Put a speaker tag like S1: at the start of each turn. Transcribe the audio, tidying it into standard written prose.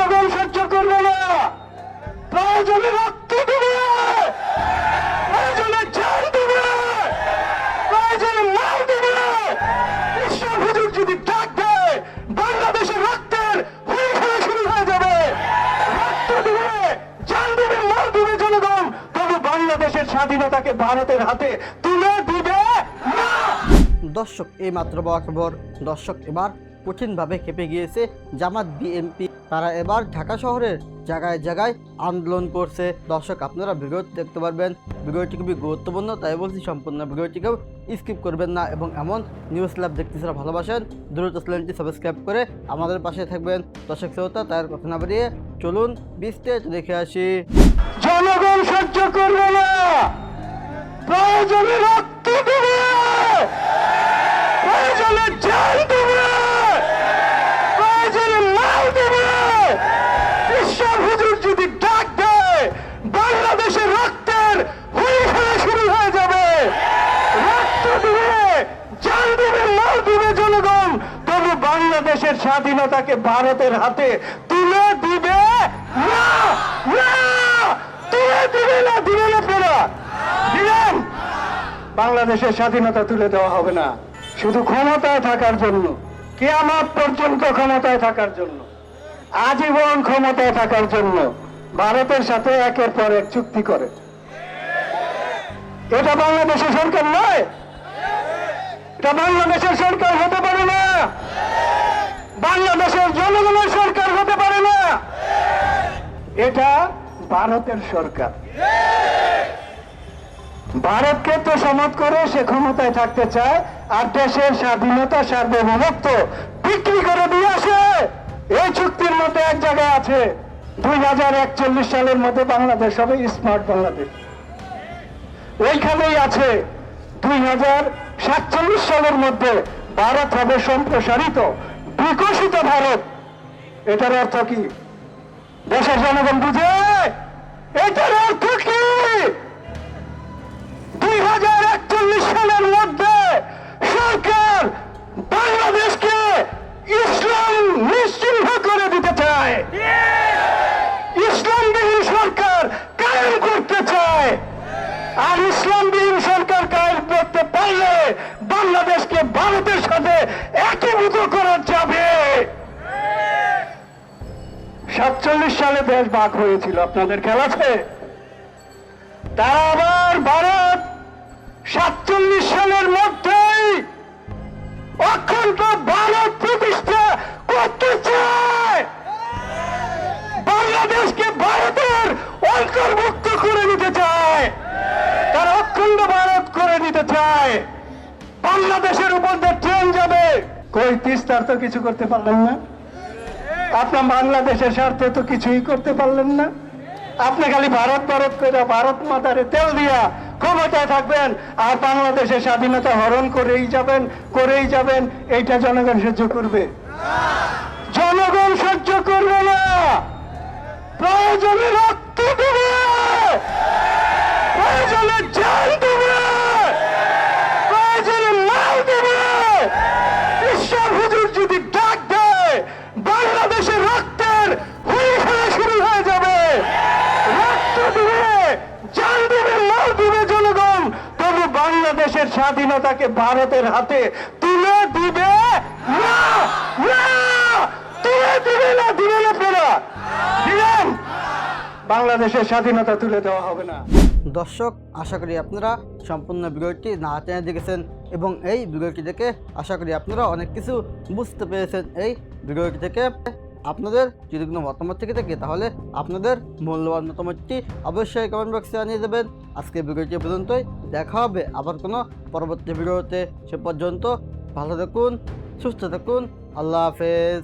S1: জনগণ সহ্য করবে না। প্রয়োজনে রক্ত দেবে, প্রয়োজনে জান দেবে, প্রয়োজনে মাল দেবে। ঈশ্বর হুজুর যদি ডাক দেয়, বাংলাদেশের রক্তের হুল খেলা শুরু হয়ে যাবে। রক্ত দেবে, জান দেবে, মাল দেবে জনগণ, তবু বাংলাদেশের স্বাধীনতাকে ভারতের হাতে তুলে দিবে না।
S2: দর্শক, এই মাত্র পাওয়া খবর। দর্শক, এবার কঠিনভাবে খেপে গিয়েছে জামাত বিএনপি। তারা এবার ঢাকা শহরের জায়গায় জায়গায় আন্দোলন করছে। দর্শক, আপনারা ভিডিওটি দেখতে পারবেন। ভিডিওটি খুবই গুরুত্বপূর্ণ, তাই বলছি সম্পূর্ণ ভিডিওটিকেও স্কিপ করবেন না। এবং এমন নিউজ লাভ দেখতে যারা ভালোবাসেন, দ্রুত চ্যানেলটি সাবস্ক্রাইব করে আমাদের পাশে থাকবেন। দর্শক শ্রোতা, তার কথা না বাড়িয়ে চলুন বিস্তারিত দেখে আসি।
S1: জনগণ সহ্য করবে না। প্রয়োজনে রক্ত দেবে, প্রয়োজনে জান দেবে, প্রয়োজনে মাল দেবে। ঈশ্বর হুজুর যদি ডাক দেয়, বাংলাদেশের রক্তের হুল খেলা শুরু হয়ে যাবে। রক্ত দেবে, জান দেবে, মাল দেবে জনগণ, তবু বাংলাদেশের স্বাধীনতাকে ভারতের হাতে তুলে দিবে না। না, তুলে দিবে না, দিবে না ফেরা দিলেন। বাংলাদেশের স্বাধীনতা তুলে দেওয়া হবে না, শুধু ক্ষমতায় থাকার জন্য, কিয়ামত পর্যন্ত ক্ষমতায় থাকার জন্য, আজীবন ক্ষমতায় থাকার জন্য ভারতের সাথে একের পর এক চুক্তি করে। এটা বাংলাদেশের সরকার নয়, এটা বাংলাদেশের সরকার হতে পারে না, বাংলাদেশের জনগণের সরকার হতে পারে না, এটা ভারতের সরকার। ভারতকে তো সমত করে সে ক্ষমতায় থাকতে চায়, আর দেশের স্বাধীনতা সার্বভৌমত্ব বিক্রি করে দিয়ে আসে। এই চুক্তির মধ্যে এক জায়গায় আছে 2041 সালের মধ্যে বাংলাদেশ হবে স্মার্ট বাংলাদেশ। ওইখানেই আছে 2047 সালের মধ্যে ভারত হবে সম্প্রসারিত বিকশিত ভারত। এটার অর্থ কি দেশের জনগণ বুঝে? এটার অর্থ কি 2041 সালের মধ্যে সরকার বাংলাদেশকে ইসলাম নিশ্চিহ্ন করে দিতে চায়, ইসলামবিহীন সরকার কায়েম করতে চায়। আর ইসলামবিহীন সরকার কায়েম করতে পারলে বাংলাদেশকে ভারতের সাথে একীভূত করা যাবে। 47 সালে দেশ ভাগ হয়েছিল, আপনাদের খেয়াল আছে? তারা আবার ভারত 47 সালের মধ্যেই অখণ্ড ভারত প্রতিষ্ঠা করতে চায়, বাংলাদেশকে ভারতের অন্তর্ভুক্ত করে দিতে চায়, তারা অখণ্ড ভারত করে দিতে চায়। বাংলাদেশের উপর দিয়ে ট্রেন যাবে। কই তিস্তার তো কিছু করতে পারলেন না, আপনার বাংলাদেশের স্বার্থে তো কিছুই করতে পারলেন না। আপনি খালি ভারত ভারত করে ভারত মাতারে তেল দিয়া ক্ষমতায় থাকবেন, আর বাংলাদেশের স্বাধীনতা হরণ করেই যাবেন। এইটা জনগণ সহ্য করবে? জনগণ সহ্য করবে না। প্রয়োজনে রক্ত দেবে, প্রয়োজনে জান দেবে, প্রয়োজনে মাল দেবে। ঈশ্বর হুজুর যদি ডাক দেয়, বাংলাদেশের রক্তের হুল খেলা শুরু হয়ে যাবে। রক্ত দেবে, জান দেবে, মাল দেবে জনগণ, তবু বাংলাদেশের স্বাধীনতাকে ভারতের হাতে তুলে দিবে না। না, তুলে দিবে না, দিবে না ফেরা দিলেন। বাংলাদেশের স্বাধীনতা তুলে দেওয়া হবে না।
S2: দর্শক, আশা করি আপনারা সম্পূর্ণ ভিডিওটি না টেনে দেখেছেন, এবং এই ভিডিওটি দেখে আশা করি আপনারা অনেক কিছু বুঝতে পেরেছেন। এই ভিডিওটি থেকে আপনাদের যদি কোনো মতামত থেকে থাকে, তাহলে আপনাদের মূল্যবান মতামতটি অবশ্যই কমেন্ট বক্সে জানিয়ে দেবেন। আজকে ভিডিওটি পর্যন্তই, দেখা হবে আবার কোনো পরবর্তী ভিডিওতে। সে পর্যন্ত ভালো থাকুন, সুস্থ থাকুন, আল্লাহ হাফেজ।